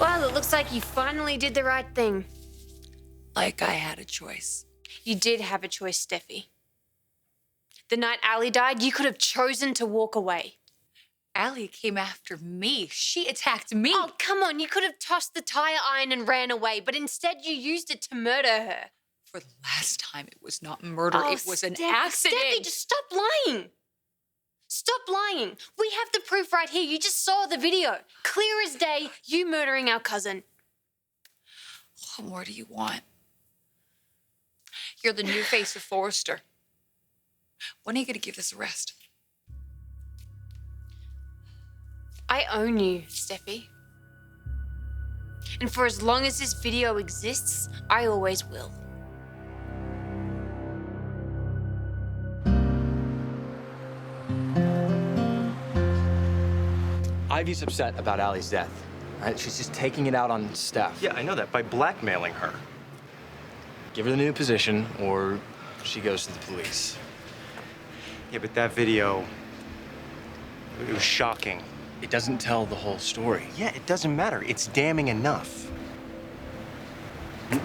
Well, it looks like you finally did the right thing. Like I had a choice. You did have a choice, Steffi. The night Allie died, you could have chosen to walk away. Allie came after me. She attacked me. Oh, come on. You could have tossed the tire iron and ran away, but instead you used it to murder her. For the last time, it was not murder. It was an accident. Steffi, just stop lying. Stop lying. We have the proof right here. You just saw the video. Clear as day, you murdering our cousin. What more do you want? You're the new face of Forrester. When are you going to give this a rest? I own you, Steffi. And for as long as this video exists, I always will. Ivy's upset about Allie's death. Right? She's just taking it out on Steph. Yeah, I know that, by blackmailing her. Give her the new position, or she goes to the police. Yeah, but that video, it was shocking. It doesn't tell the whole story. Yeah, it doesn't matter. It's damning enough.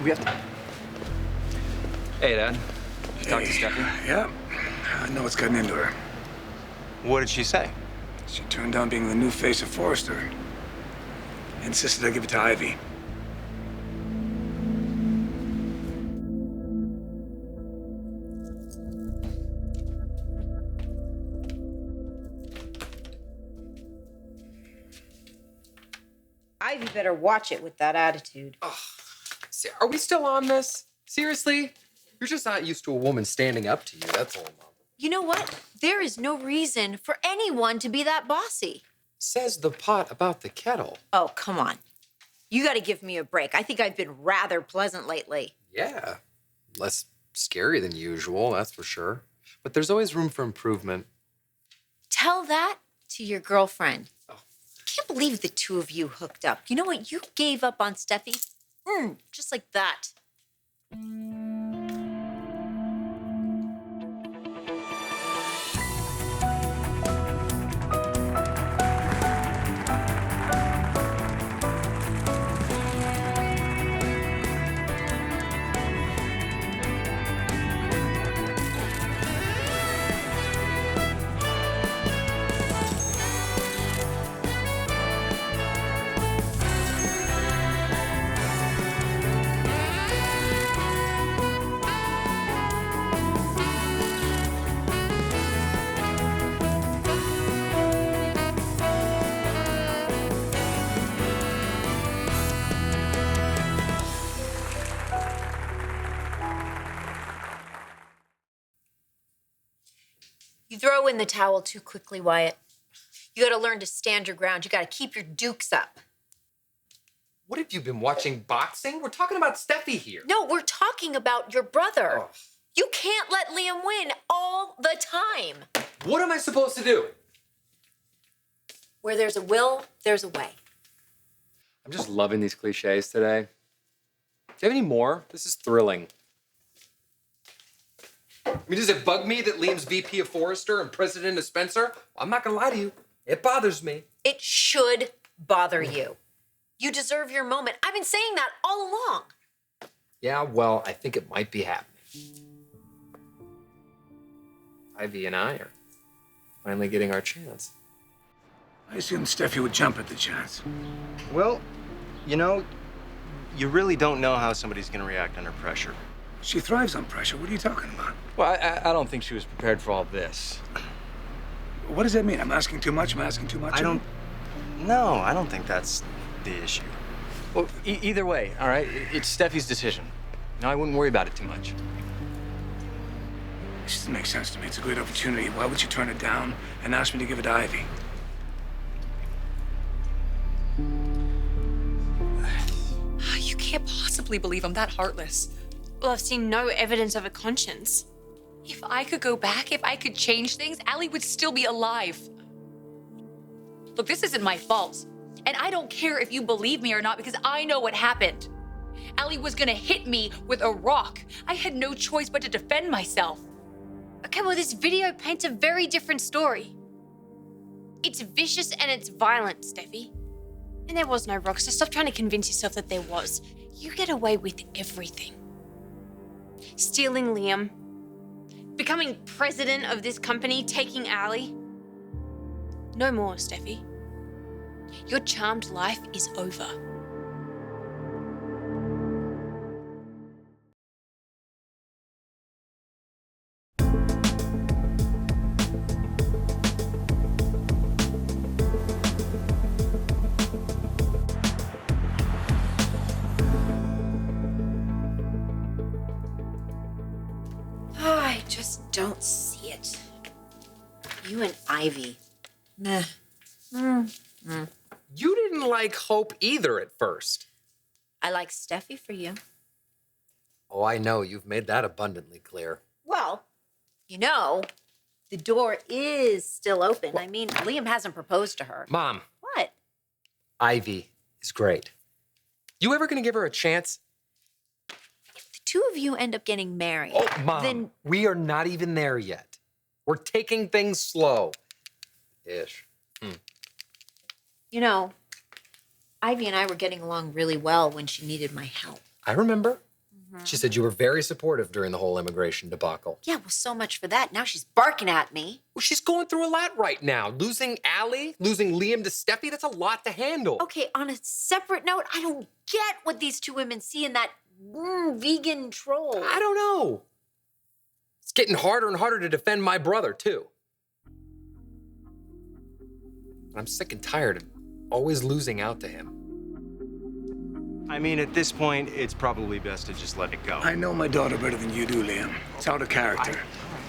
We have to... Hey, Dad. Did you talk to Steffi? Yeah, I know what's gotten into her. What did she say? She turned down being the new face of Forrester. Insisted I give it to Ivy. Ivy better watch it with that attitude. Oh, are we still on this? Seriously? You're just not used to a woman standing up to you, that's all, Mom. You know what? There is no reason for anyone to be that bossy. Says the pot about the kettle. Oh, come on. You gotta give me a break. I think I've been rather pleasant lately. Yeah, less scary than usual, that's for sure. But there's always room for improvement. Tell that to your girlfriend. Oh. I can't believe the two of you hooked up. You know what? You gave up on Steffi. Just like that. You throw in the towel too quickly, Wyatt. You gotta learn to stand your ground. You gotta keep your dukes up. What have you been watching, boxing? We're talking about Steffi here. No, we're talking about your brother. Oh. You can't let Liam win all the time. What am I supposed to do? Where there's a will, there's a way. I'm just loving these cliches today. Do you have any more? This is thrilling. I mean, does it bug me that Liam's VP of Forrester and president of Spencer? I'm not gonna lie to you. It bothers me. It should bother you. You deserve your moment. I've been saying that all along. Yeah, well, I think it might be happening. Ivy and I are finally getting our chance. I assumed Steffi would jump at the chance. Well, you know, you really don't know how somebody's gonna react under pressure. She thrives on pressure. What are you talking about? Well, I don't think she was prepared for all this. What does that mean? I'm asking too much? I'm asking too much? I don't think that's the issue. Well, either way, all right? It's Steffi's decision. No, I wouldn't worry about it too much. It doesn't make sense to me. It's a great opportunity. Why would you turn it down and ask me to give it to Ivy? You can't possibly believe I'm that heartless. Well, I've seen no evidence of a conscience. If I could go back, if I could change things, Allie would still be alive. Look, this isn't my fault. And I don't care if you believe me or not because I know what happened. Allie was gonna hit me with a rock. I had no choice but to defend myself. Okay, well, this video paints a very different story. It's vicious and it's violent, Steffi. And there was no rock, so stop trying to convince yourself that there was. You get away with everything. Stealing Liam, becoming president of this company, taking Allie. No more, Steffi. Your charmed life is over. I just don't see it. You and Ivy. Meh. You didn't like Hope either at first. I like Steffi for you. Oh, I know. You've made that abundantly clear. Well, you know, the door is still open. I mean, Liam hasn't proposed to her. Mom, What? Ivy is great. You ever gonna give her a chance? If the two of you end up getting married, Oh, Mom, then we are not even there yet. We're taking things slow. Ish. you know, Ivy and I were getting along really well when she needed my help. I remember. She said you were very supportive during the whole immigration debacle. Yeah, well, so much for that. Now she's barking at me. Well, she's going through a lot right now. Losing Allie, losing Liam to Steffi, that's a lot to handle. Okay, on a separate note, I don't get what these two women see in that vegan troll. I don't know. It's getting harder and harder to defend my brother, too. I'm sick and tired of always losing out to him. I mean, at this point, it's probably best to just let it go. I know my daughter better than you do, Liam. It's out of character.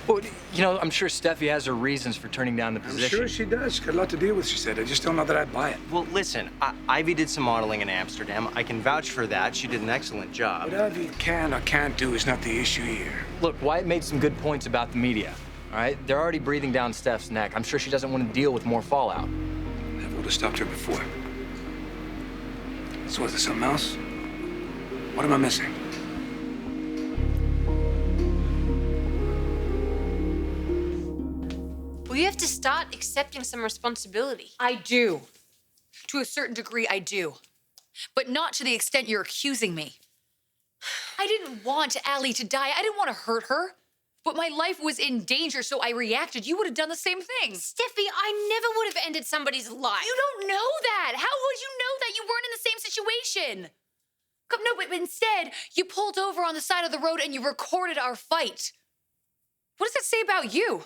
Well, you know, I'm sure Steffi has her reasons for turning down the I'm position. sure she does. She's got a lot to deal with, she said. I just don't know that I'd buy it. Well, listen, Ivy did some modeling in Amsterdam. I can vouch for that. She did an excellent job. What Ivy can or can't do is not the issue here. Look, Wyatt made some good points about the media. All right, they're already breathing down Steph's neck. I'm sure she doesn't want to deal with more fallout. I would have stopped her before. So is there something else? What am I missing? Well, you have to start accepting some responsibility. I do. To a certain degree, I do. But not to the extent you're accusing me. I didn't want Allie to die. I didn't want to hurt her. But my life was in danger, so I reacted. You would have done the same thing. Steffi, I never would have ended somebody's life. You don't know that. How would you know that? You weren't in the same situation. No, but instead, you pulled over on the side of the road and you recorded our fight. What does that say about you?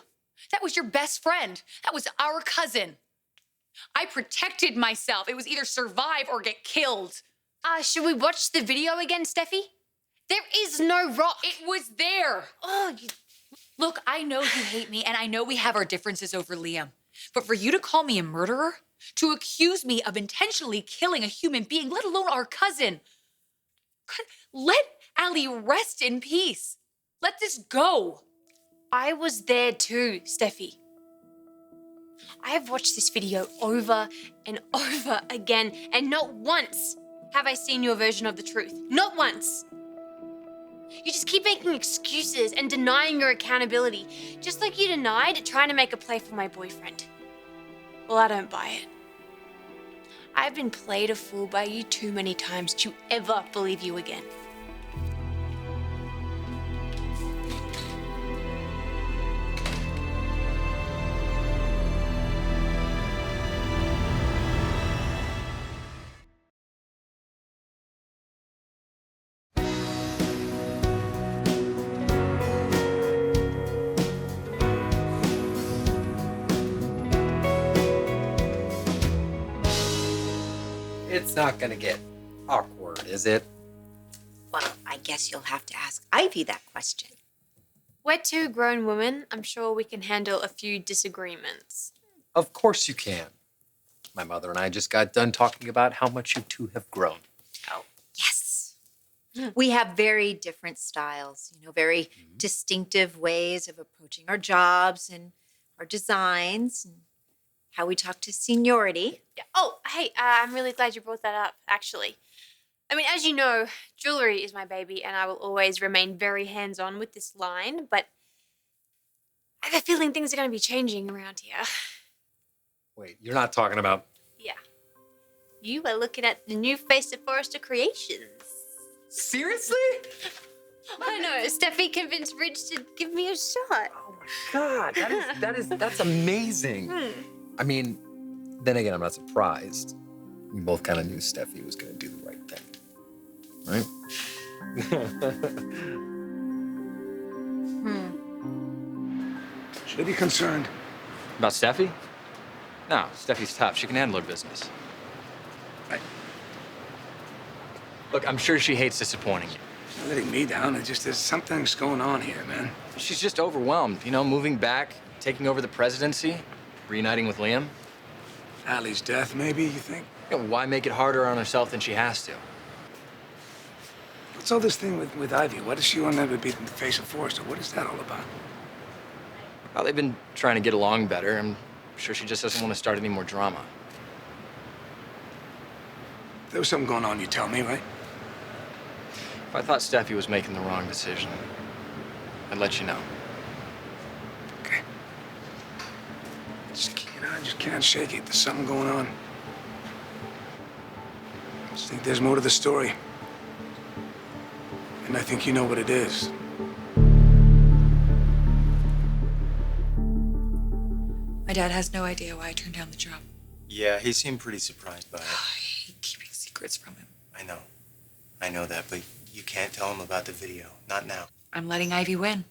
That was your best friend. That was our cousin. I protected myself. It was either survive or get killed. Should we watch the video again, Steffi? There is no rock. It was there. Oh, Look, I know you hate me, and I know we have our differences over Liam. But for you to call me a murderer, to accuse me of intentionally killing a human being, let alone our cousin, let Allie rest in peace. Let this go. I was there too, Steffi. I have watched this video over and over again, and not once have I seen your version of the truth. Not once. You just keep making excuses and denying your accountability, just like you denied trying to make a play for my boyfriend. Well, I don't buy it. I've been played a fool by you too many times to ever believe you again. It's not gonna get awkward, is it? Well, I guess you'll have to ask Ivy that question. We're two grown women. I'm sure we can handle a few disagreements. Of course you can. My mother and I just got done talking about how much you two have grown. Yes. We have very different styles, very distinctive ways of approaching our jobs and our designs and how we talk to seniority. Yeah. Oh, hey, I'm really glad you brought that up, actually. I mean, as you know, jewelry is my baby, and I will always remain very hands-on with this line, but I have a feeling things are going to be changing around here. Wait, you're not talking about... Yeah. You are looking at the new face of Forrester Creations. Seriously? I know. Steffi convinced Ridge to give me a shot. Oh my God, that's amazing. I mean, then again, I'm not surprised. We both kind of knew Steffi was gonna do the right thing, right? Should I be concerned? About Steffi? No, Steffi's tough. She can handle her business. Right. Look, I'm sure she hates disappointing you. She's not letting me down. There's something's going on here, man. She's just overwhelmed, you know, moving back, taking over the presidency, reuniting with Liam. Allie's death, maybe, you think? You know, why make it harder on herself than she has to? What's all this thing with Ivy? What does she want to be the face of Forrester? What is that all about? Well, they've been trying to get along better. I'm sure she just doesn't want to start any more drama. If there was something going on, you tell me, right? If I thought Steffi was making the wrong decision, I'd let you know. Okay. I just can't shake it. There's something going on. I just think there's more to the story. And I think you know what it is. My dad has no idea why I turned down the job. Yeah, he seemed pretty surprised by it. I hate keeping secrets from him. I know. I know that, but you can't tell him about the video. Not now. I'm letting Ivy win.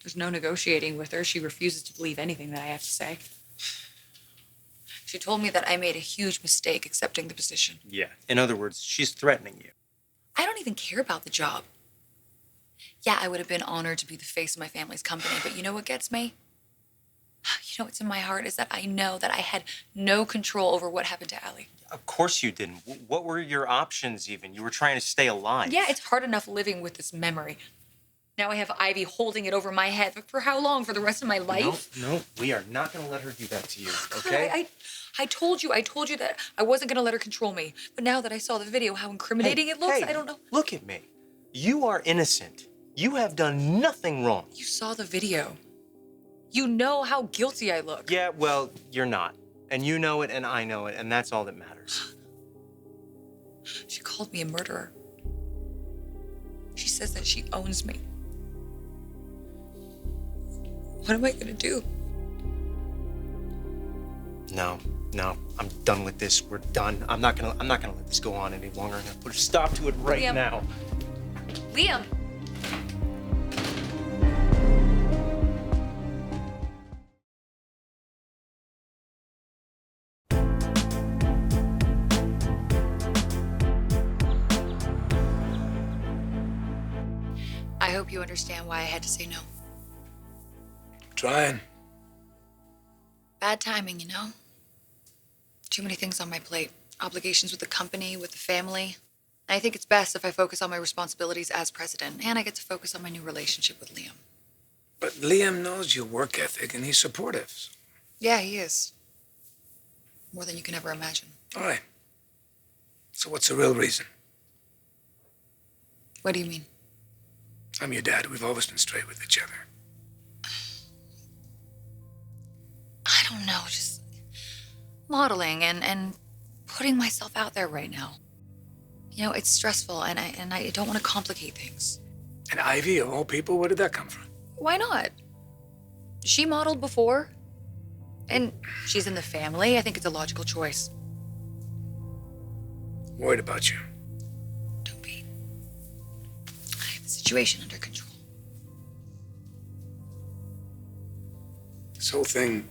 There's no negotiating with her. She refuses to believe anything that I have to say. She told me that I made a huge mistake accepting the position. Yeah. In other words, she's threatening you. I don't even care about the job. Yeah, I would have been honored to be the face of my family's company, but you know what gets me? You know what's in my heart is that I know that I had no control over what happened to Allie. Of course you didn't. What were your options even? You were trying to stay alive. Yeah, it's hard enough living with this memory. Now I have Ivy holding it over my head. But for how long? For the rest of my life? No, we are not going to let her do that to you, okay? I told you that I wasn't going to let her control me. But now that I saw the video, how incriminating it looks, I don't know. Look at me. You are innocent. You have done nothing wrong. You saw the video. You know how guilty I look. Yeah, well, you're not. And you know it, and I know it, and that's all that matters. She called me a murderer. She says that she owns me. What am I gonna do? No, I'm done with this. We're done. I'm not gonna let this go on any longer. I'm gonna put a stop to it right Liam. now. Liam! I hope you understand why I had to say no. Trying. Bad timing, you know? Too many things on my plate. Obligations with the company, with the family. And I think it's best if I focus on my responsibilities as president, and I get to focus on my new relationship with Liam. But Liam knows your work ethic, and he's supportive. Yeah, he is. More than you can ever imagine. All right. So what's the real reason? What do you mean? I'm your dad. We've always been straight with each other. I don't know, just modeling and putting myself out there right now. You know, it's stressful, and I don't want to complicate things. And Ivy, of all people, where did that come from? Why not? She modeled before, and she's in the family. I think it's a logical choice. Worried about you. Don't be. I have the situation under control. This whole thing,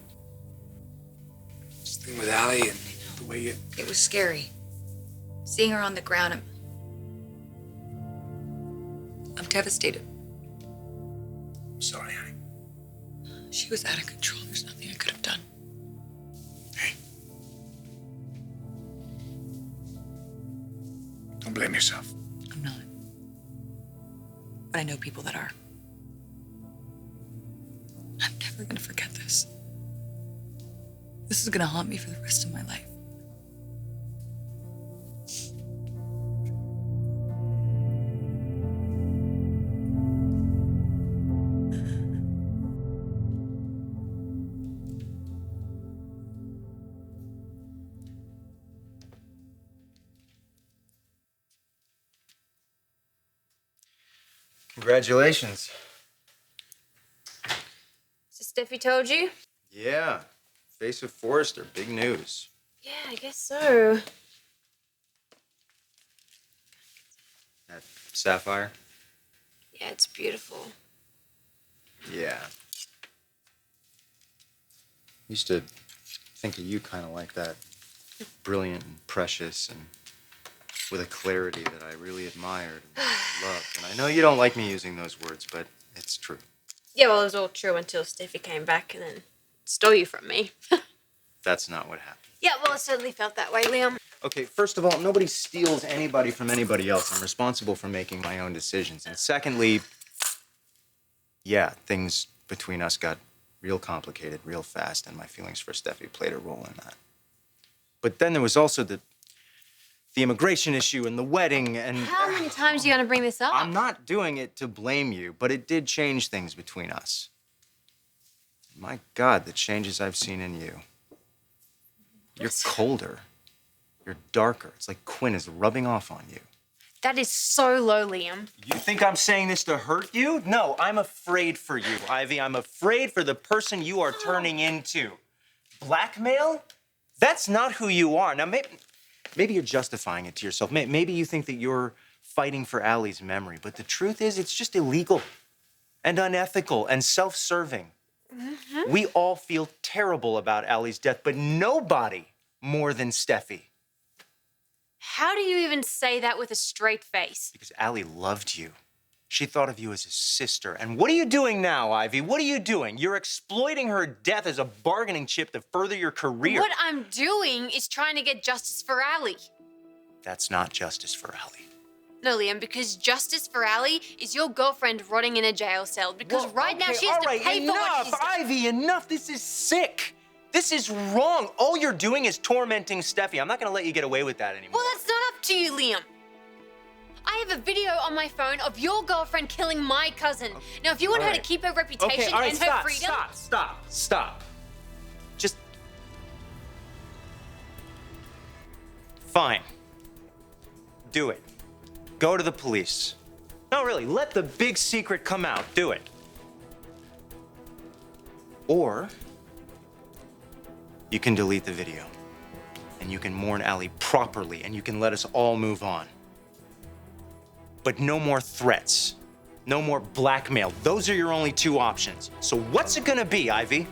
this thing with Allie and the way you... It was scary. Seeing her on the ground, I'm devastated. I'm sorry, honey. She was out of control. There's nothing I could have done. Hey. Don't blame yourself. I'm not. But I know people that are. I'm never gonna forget this. This is gonna haunt me for the rest of my life. Congratulations. So Steffi told you? Yeah. Face of Forrester. Big news. Yeah, I guess so. That sapphire? Yeah, it's beautiful. Yeah. Used to think of you kind of like that. Brilliant and precious and with a clarity that I really admired and loved. And I know you don't like me using those words, but it's true. Yeah, well, it was all true until Steffi came back and then stole you from me. That's not what happened. Yeah, well, it certainly felt that way, Liam. Okay, first of all, nobody steals anybody from anybody else. I'm responsible for making my own decisions. And secondly, yeah, things between us got real complicated real fast, and my feelings for Steffi played a role in that. But then there was also the immigration issue and the wedding and... How many times are you going to bring this up? I'm not doing it to blame you, but it did change things between us. My God, the changes I've seen in you. You're colder. You're darker. It's like Quinn is rubbing off on you. That is so low, Liam. You think I'm saying this to hurt you? No, I'm afraid for you, Ivy. I'm afraid for the person you are turning into. Blackmail? That's not who you are. Now, maybe you're justifying it to yourself. Maybe you think that you're fighting for Allie's memory, but the truth is it's just illegal and unethical and self-serving. Mm-hmm. We all feel terrible about Allie's death, but nobody more than Steffi. How do you even say that with a straight face? Because Allie loved you. She thought of you as a sister. And what are you doing now, Ivy? What are you doing? You're exploiting her death as a bargaining chip to further your career. What I'm doing is trying to get justice for Allie. That's not justice for Allie. No, Liam, because justice for Allie is your girlfriend rotting in a jail cell. Because now she has to pay for what she's done. Ivy, enough. This is sick. This is wrong. All you're doing is tormenting Steffi. I'm not going to let you get away with that anymore. Well, that's not up to you, Liam. I have a video on my phone of your girlfriend killing my cousin. Now, if you want her to keep her reputation and her freedom... Stop. Just... Fine. Do it. Go to the police. No, really, let the big secret come out. Do it. Or... you can delete the video. And you can mourn Allie properly, and you can let us all move on. But no more threats. No more blackmail. Those are your only two options. So what's it gonna be, Ivy?